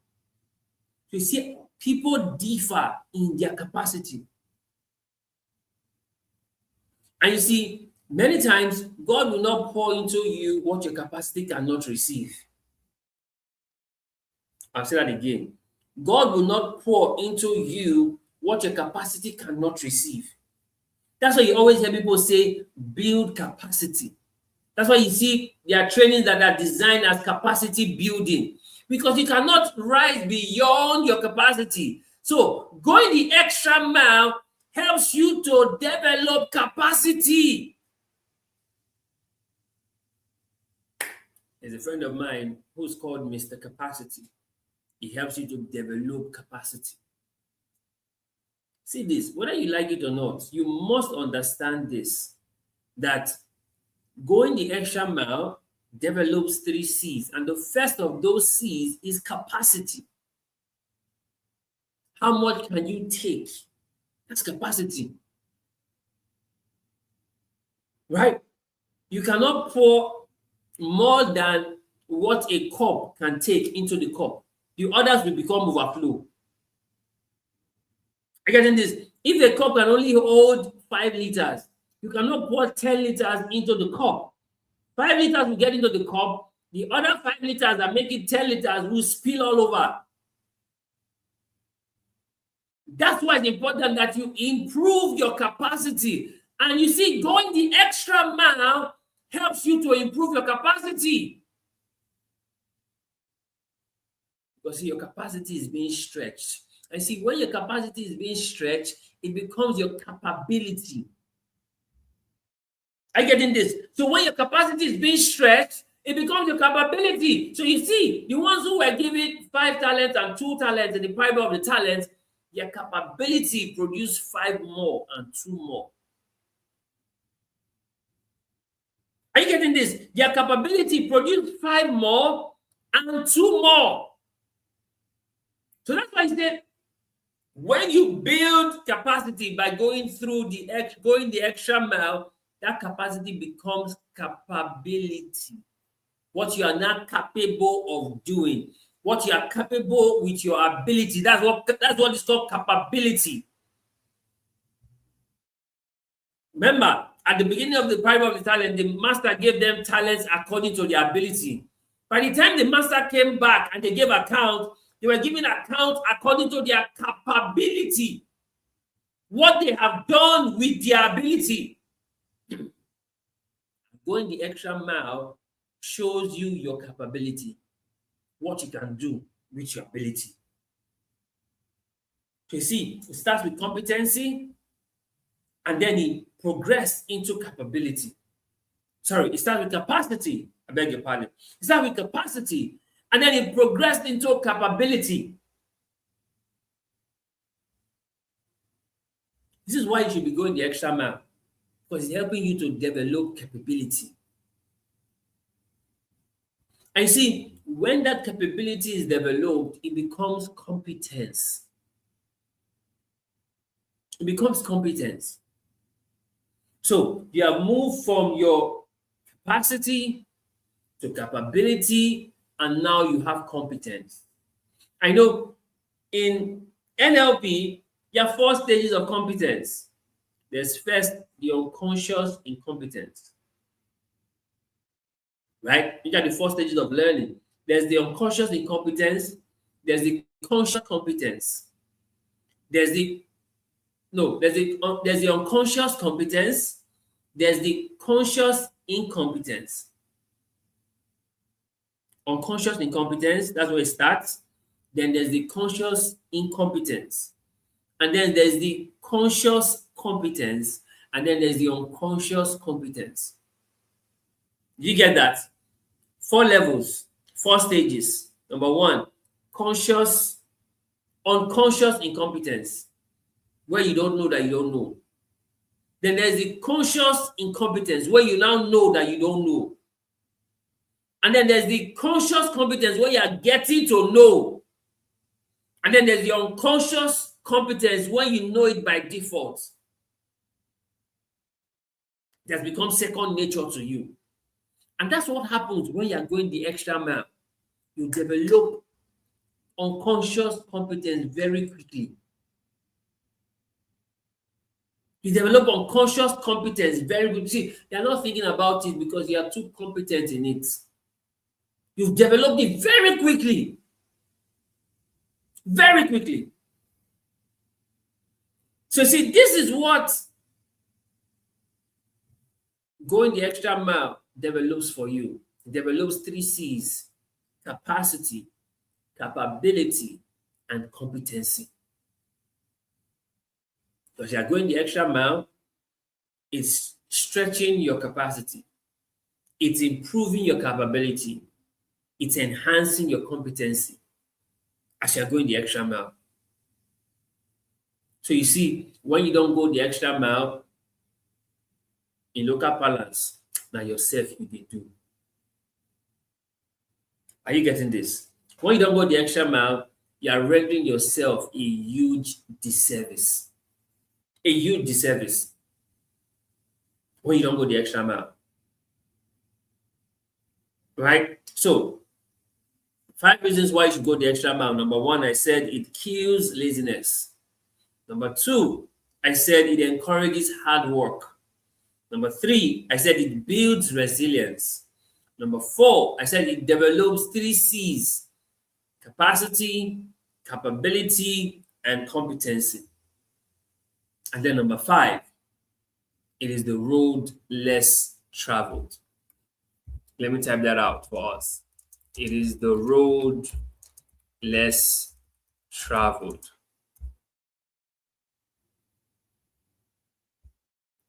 you see, people differ in their capacity. And you see, many times, God will not pour into you what your capacity cannot receive. I'll say that again. God will not pour into you what your capacity cannot receive. That's why you always hear people say, build capacity. That's why you see there are trainings that are designed as capacity building, because you cannot rise beyond your capacity. So going the extra mile helps you to develop capacity. There's a friend of mine who's called Mr. Capacity. He helps you to develop capacity. See this, whether you like it or not, you must understand this, that going the extra mile develops 3 C's, and the first of those C's is capacity. How much can you take? That's capacity. Right? You cannot pour more than what a cup can take into the cup. The others will become overflow. I get in this. If a cup can only hold 5 liters, you cannot pour 10 liters into the cup. 5 liters will get into the cup. The other 5 liters that make it 10 liters will spill all over. That's why it's important that you improve your capacity. And you see, going the extra mile helps you to improve your capacity. Because see, your capacity is being stretched. And see, when your capacity is being stretched, it becomes your capability. Are you getting this? So when your capacity is being stretched, it becomes your capability. So you see, the ones who were given 5 talents and 2 talents in the parable of the talents, their capability produced 5 more and 2 more. Are you getting this? Their capability produced 5 more and 2 more. So that's why I said, when you build capacity by going the extra mile, that capacity becomes capability. What you are not capable of doing, what you are capable with your ability, that's what is called capability. Remember, at the beginning of the parable of the talent, the master gave them talents according to their ability. By the time the master came back and they gave account, they were giving account according to their capability, what they have done with their ability. Going the extra mile shows you your capability, what you can do with your ability. So you see, it starts with competency and then it progressed into capability. Sorry, it starts with capacity. I beg your pardon. It starts with capacity and then it progressed into capability. This is why you should be going the extra mile, because it's helping you to develop capability. And you see, when that capability is developed, it becomes competence. It becomes competence. So you have moved from your capacity to capability, and now you have competence. I know in NLP, there are 4 stages of competence. There's first the unconscious incompetence. Right? These are the 4 stages of learning. There's the unconscious incompetence, there's the conscious competence, there's the unconscious competence, there's the conscious incompetence. Unconscious incompetence, that's where it starts. Then there's the conscious incompetence. And then there's the conscious competence. And then there's the unconscious competence. You get that? 4 levels, 4 stages. Number 1, unconscious incompetence, where you don't know that you don't know. Then there's the conscious incompetence, where you now know that you don't know. And then there's the conscious competence, where you are getting to know. And then there's the unconscious competence, when you know it by default. It has become second nature to you. And that's what happens when you are going the extra mile. You develop unconscious competence very quickly. You develop unconscious competence very quickly. See, you're not thinking about it because you are too competent in it. You've developed it very quickly. Very quickly. So see, this is what going the extra mile develops for you. It develops 3 C's: capacity, capability, and competency. Because you are going the extra mile, it's stretching your capacity, it's improving your capability, it's enhancing your competency as you're going the extra mile. So you see, when you don't go the extra mile, in local parlance, now yourself you dey do. Are you getting this? When you don't go the extra mile, you are rendering yourself a huge disservice. A huge disservice when you don't go the extra mile. Right? So, 5 reasons why you should go the extra mile. Number 1, I said it kills laziness. Number 2, I said it encourages hard work. Number 3, I said it builds resilience. Number 4, I said it develops 3 C's: capacity, capability, and competency. And then number 5, it is the road less traveled. Let me type that out for us. It is the road less traveled.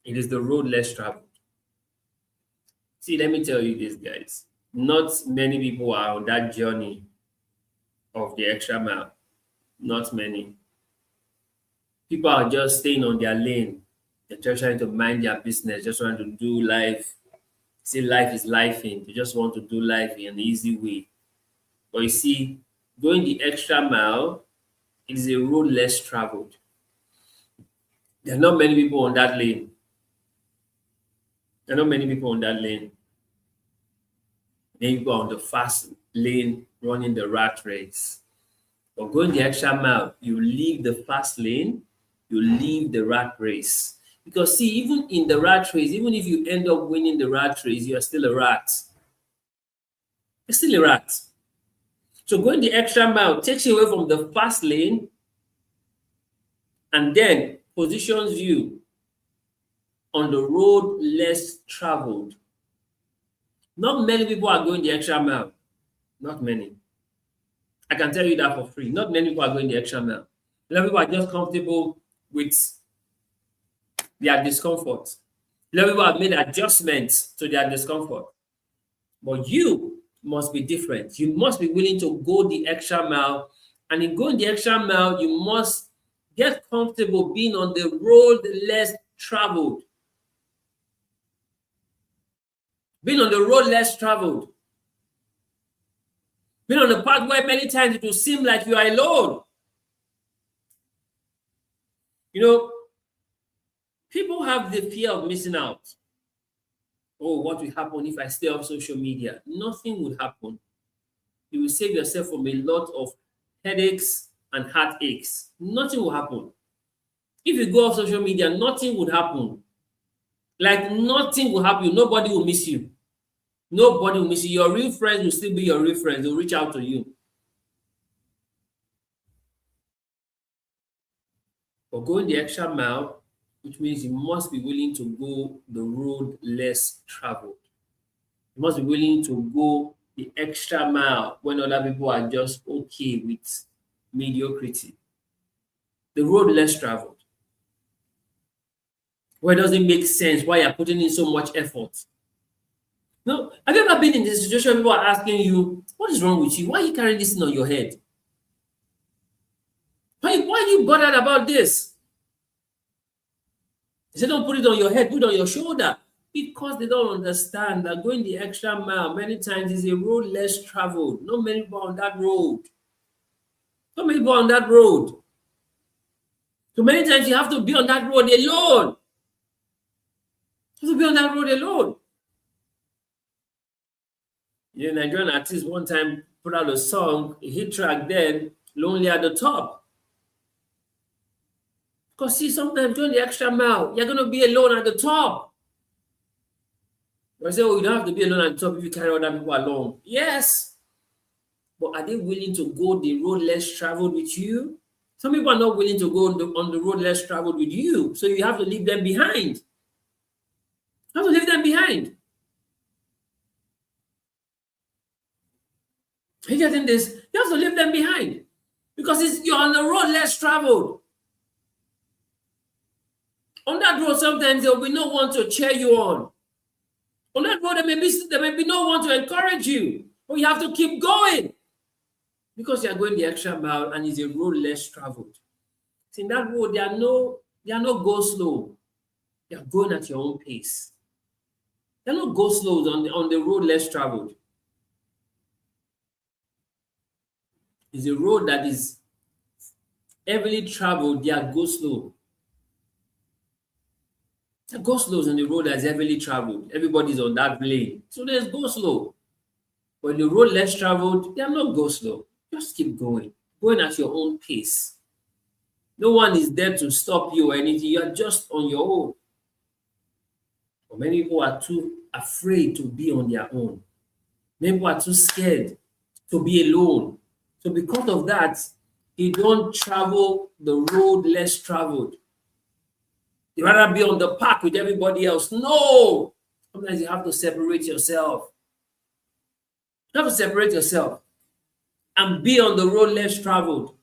It is the road less traveled. See, let me tell you this, guys. Not many people are on that journey of the extra mile. Not many. People are just staying on their lane. They're just trying to mind their business, just trying to do life. See, life is lifing. They just want to do life in an easy way. But you see, going the extra mile is a road less traveled. There are not many people on that lane. There are not many people on that lane. Many people are on the fast lane running the rat race. But going the extra mile, you leave the fast lane, you leave the rat race. Because see, even in the rat race, even if you end up winning the rat race, you are still a rat. You're still a rat. So going the extra mile takes you away from the fast lane and then positions you on the road less traveled. Not many people are going the extra mile. Not many. I can tell you that for free. Not many people are going the extra mile. A lot of people are just comfortable with their discomfort. A lot of people have made adjustments to their discomfort. But you must be different. You must be willing to go the extra mile. And in going the extra mile, you must get comfortable being on the road less traveled. Being on the road less traveled. Being on the path where many times it will seem like you are alone. You know, people have the fear of missing out. Oh, what will happen if I stay off social media? Nothing will happen. You will save yourself from a lot of headaches and heartaches. Nothing will happen. If you go off social media, nothing would happen. Like nothing will happen. Nobody will miss you. Nobody will miss you. Your real friends will still be your real friends. They'll reach out to you. But going the extra mile, which means you must be willing to go the road less traveled. You must be willing to go the extra mile when other people are just okay with mediocrity. The road less traveled. Where it doesn't make sense why you're putting in so much effort. No, have you ever been in this situation where people are asking you, what is wrong with you? Why are you carrying this thing on your head? Why are you bothered about this? They say, don't put it on your head, put it on your shoulder. Because they don't understand that going the extra mile many times is a road less traveled. Not many people on that road. Not many people on that road. So many times you have to be on that road alone. You have to be on that road alone. You know, Nigerian artist one time put out a song, a hit track then, Lonely at the Top. Because see, sometimes going the extra mile, you're going to be alone at the top. I say, oh, you don't have to be alone at the top if you carry other people along. Yes. But are they willing to go the road less traveled with you? Some people are not willing to go on the road less traveled with you. So you have to leave them behind. You have to leave them behind. Are you getting this? You have to leave them behind. Because you're on the road less traveled. On that road, sometimes there will be no one to cheer you on. On that road, there may be no one to encourage you. But you have to keep going. Because you're going the extra mile and it's a road less traveled. In that road, there are no go slow. You're going at your own pace. There are no go slows on the road less traveled. It's a road that is heavily traveled, they are go slow. The go slows on the road that's heavily traveled. Everybody's on that lane. So there's go slow. But the road less traveled, they are not go slow. Just keep going at your own pace. No one is there to stop you or anything. You are just on your own. But many people are too afraid to be on their own. Many people are too scared to be alone. So because of that, they don't travel the road less traveled. You rather be on the path with everybody else. No! Sometimes you have to separate yourself. You have to separate yourself and be on the road less traveled.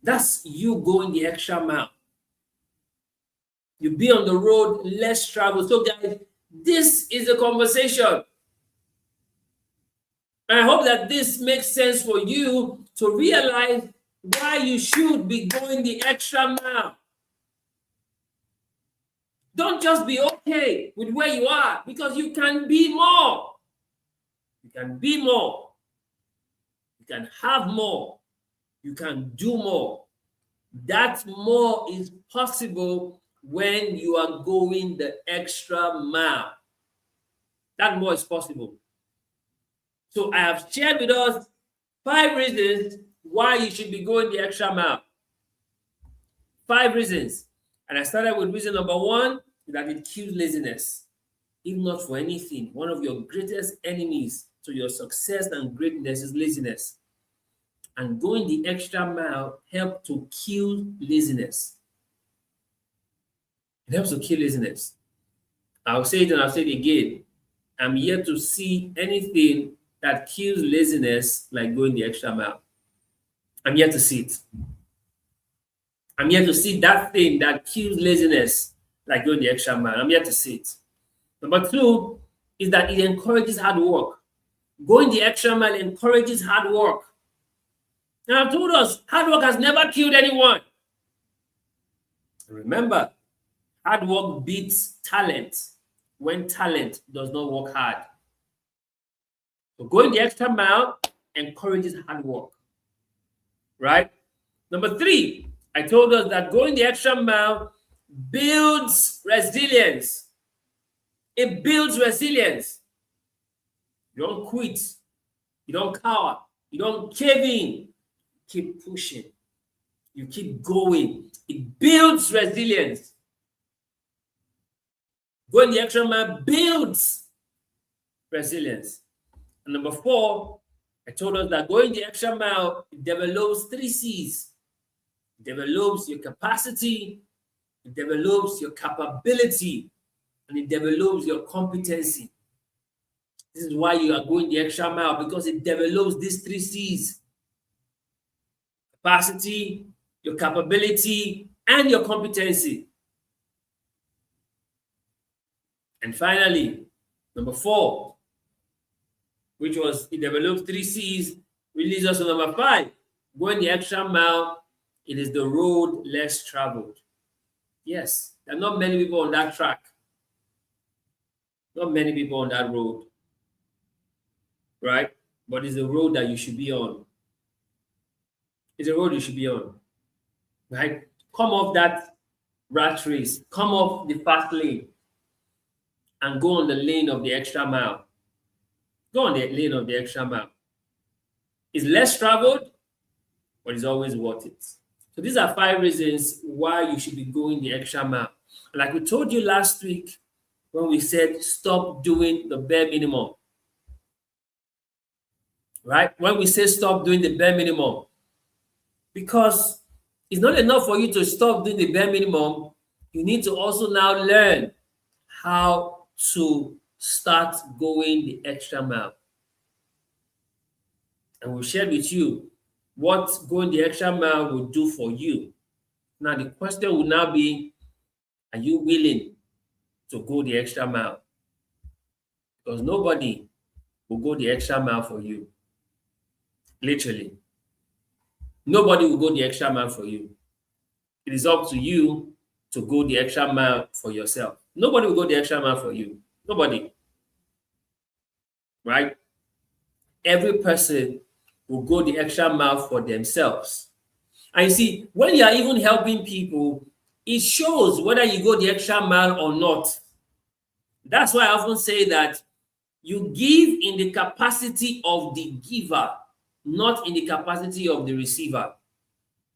That's you going the extra mile. You be on the road less traveled. So guys, this is a conversation. And I hope that this makes sense for you to realize why you should be going the extra mile. Don't just be okay with where you are, because you can be more. You can be more. You can have more. You can do more. That more is possible when you are going the extra mile. That more is possible. So I have shared with us 5 reasons why you should be going the extra mile. 5 reasons And I started with reason number one, that it kills laziness. If not for anything, one of your greatest enemies to your success and greatness is laziness. And going the extra mile helps to kill laziness. It helps to kill laziness. I'll say it and I'll say it again. I'm yet to see anything that kills laziness like going the extra mile. I'm yet to see it. I'm yet to see that thing that kills laziness like going the extra mile. I'm yet to see it. Number two is that it encourages hard work. Going the extra mile encourages hard work. And I've told us, hard work has never killed anyone. Remember, hard work beats talent when talent does not work hard. So going the extra mile encourages hard work, right? Number three, I told us that going the extra mile builds resilience. It builds resilience. You don't quit. You don't cower. You don't cave in. Keep pushing. You keep going. It builds resilience. Going the extra mile builds resilience. And number four, I told us that going the extra mile develops 3 C's. It develops your capacity, it develops your capability, and it develops your competency. This is why you are going the extra mile, because it develops these 3 C's. Capacity, your capability, and your competency. And finally, number four, which was it develops 3 C's, which leads us to number 5. Going the extra mile, it is the road less traveled. Yes, there are not many people on that track. Not many people on that road. Right? But it's the road that you should be on. It's a road you should be on. Right? Come off that rat race. Come off the fast lane. And go on the lane of the extra mile. Go on the lane of the extra mile. It's less traveled, but it's always worth it. So these are 5 reasons why you should be going the extra mile. Like we told you last week when we said stop doing the bare minimum. Right? When we say stop doing the bare minimum. Because it's not enough for you to stop doing the bare minimum. You need to also now learn how to start going the extra mile. And we shared with you what going the extra mile will do for you. Now, the question will now be, are you willing to go the extra mile? Because nobody will go the extra mile for you. Literally. Nobody will go the extra mile for you. It is up to you to go the extra mile for yourself. Nobody will go the extra mile for you. Nobody. Right? Every person will go the extra mile for themselves. And you see, when you are even helping people, it shows whether you go the extra mile or not. That's why I often say that you give in the capacity of the giver, not in the capacity of the receiver.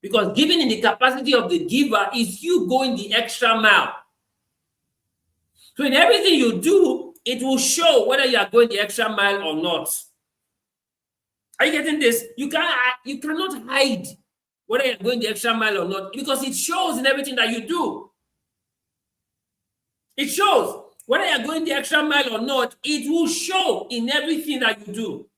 Because giving in the capacity of the giver is you going the extra mile. So in everything you do, it will show whether you are going the extra mile or not. Are you getting this? You cannot hide whether you're going the extra mile or not, because it shows in everything that you do. It shows whether you're going the extra mile or not. It will show in everything that you do.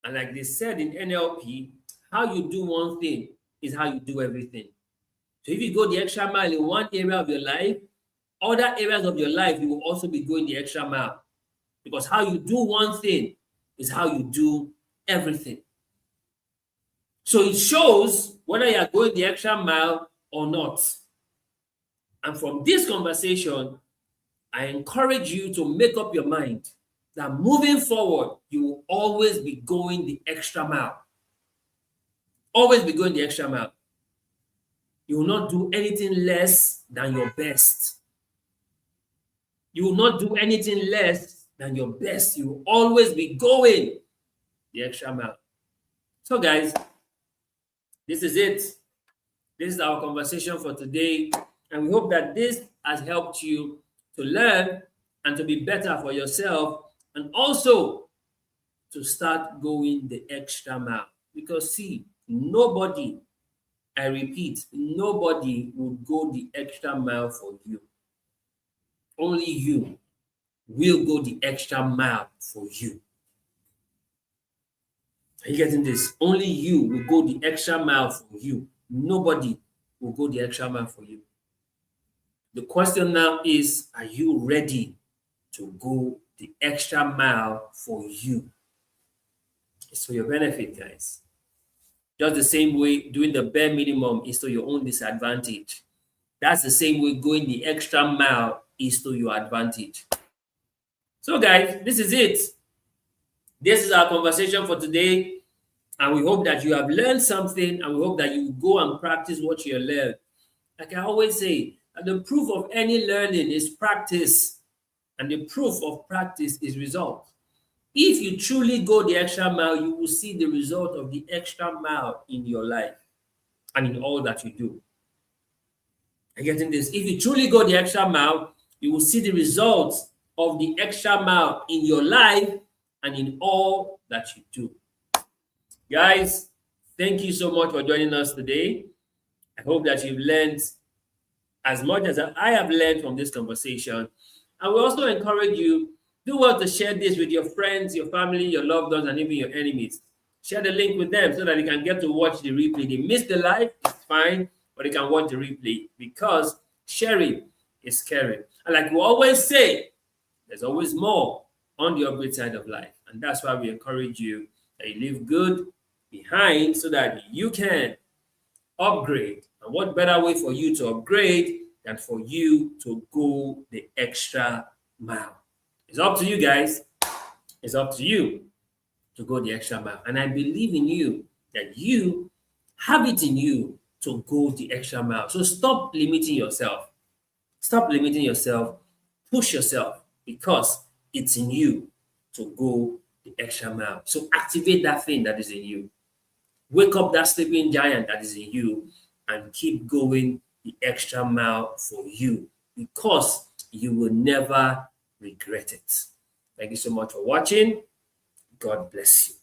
And like they said in NLP, how you do one thing is how you do everything. So if you go the extra mile in one area of your life, other areas of your life, you will also be going the extra mile. Because how you do one thing is how you do everything. So it shows whether you are going the extra mile or not. And from this conversation, I encourage you to make up your mind that moving forward, you will always be going the extra mile. Always be going the extra mile. You will not do anything less than your best. You will not do anything less than your best. You will always be going the extra mile. So guys, this is it. This is our conversation for today. And we hope that this has helped you to learn and to be better for yourself, and also to start going the extra mile. Because see, nobody, I repeat, nobody would go the extra mile for you. Only you will go the extra mile for you. Are you getting this? Only you will go the extra mile for you. Nobody will go the extra mile for you. The question now is, are you ready to go the extra mile for you? It's for your benefit, guys. Just the same way doing the bare minimum is to your own disadvantage. That's the same way going the extra mile is to your advantage. So, guys, this is it. This is our conversation for today. And we hope that you have learned something, and we hope that you go and practice what you learned. Like I always say, the proof of any learning is practice, and the proof of practice is result. If you truly go the extra mile, you will see the result of the extra mile in your life and in all that you do. Are you getting this? If you truly go the extra mile, you will see the results of the extra mile in your life and in all that you do. Guys, thank you so much for joining us today. I hope that you've learned as much as I have learned from this conversation. And we also encourage you, do well to share this with your friends, your family, your loved ones, and even your enemies. Share the link with them so that they can get to watch the replay. They missed the live, it's fine, but they can watch the replay, because sharing is caring. And like we always say, there's always more on the upgrade side of life. And that's why we encourage you that you leave good behind so that you can upgrade. And what better way for you to upgrade than for you to go the extra mile? It's up to you, guys. It's up to you to go the extra mile. And I believe in you that you have it in you to go the extra mile. So stop limiting yourself. Stop limiting yourself. Push yourself, because it's in you to go the extra mile. So activate that thing that is in you. Wake up that sleeping giant that is in you and keep going the extra mile for you, because you will never regret it. Thank you so much for watching. God bless you.